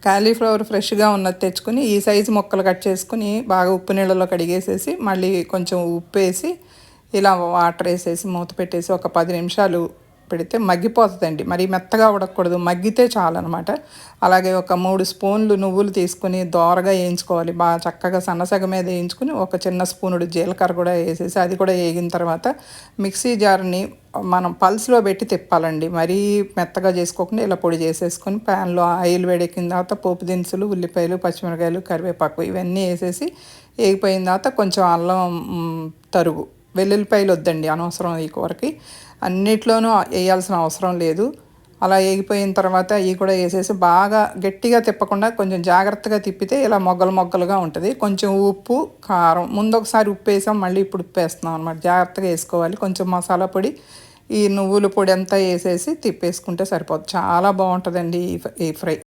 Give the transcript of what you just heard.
Cauliflower ఫ్రెష్గా ఉన్నది తెచ్చుకుని ఈ సైజు ముక్కలు కట్ చేసుకుని బాగా ఉప్పు నీళ్ళలో కడిగేసేసి మళ్ళీ కొంచెం ఉప్పు వేసి ఇలా వాటర్ వేసేసి మూత పెట్టేసి ఒక 10 నిమిషాలు పెడితే మగ్గిపోతుందండి. మరి మెత్తగా ఉడకకూడదు, మగ్గితే చాలన్నమాట. అలాగే ఒక 3 స్పూన్లు నువ్వులు తీసుకుని దోరగా వేయించుకోవాలి. బాగా చక్కగా సన్నసగ మీద వేయించుకుని ఒక చిన్న స్పూనుడు జీలకర్ర కూడా వేసేసి అది కూడా వేగిన తర్వాత మిక్సీ జార్ని మనం పల్స్లో పెట్టి తిప్పాలండి. మరీ మెత్తగా చేసుకోకుండా ఇలా పొడి చేసేసుకొని ప్యాన్లో ఆయిల్ వేడెక్కిన తర్వాత పోపు దినుసులు, ఉల్లిపాయలు, పచ్చిమిరకాయలు, కరివేపాకు ఇవన్నీ వేసేసి వేగిపోయిన తర్వాత కొంచెం అల్లం తరుగు, వెల్లుల్లిపాయలు వద్దండి అనవసరం ఈ కూరకి, అన్నిట్లోనూ వేయాల్సిన అవసరం లేదు. అలా వేగిపోయిన తర్వాత ఇవి కూడా వేసేసి బాగా గట్టిగా తిప్పకుండా కొంచెం జాగ్రత్తగా తిప్పితే ఇలా మొగ్గలు మొగ్గలుగా ఉంటుంది. కొంచెం ఉప్పు, కారం, ముందు ఒకసారి ఉప్పు వేసాం, మళ్ళీ ఇప్పుడు ఉప్పు వేస్తున్నాం అనమాట. జాగ్రత్తగా వేసుకోవాలి. కొంచెం మసాలా పొడి, ఈ నువ్వుల పొడి అంతా వేసేసి తిప్పేసుకుంటే సరిపోతుంది. చాలా బాగుంటుందండి ఈ ఫ్రై.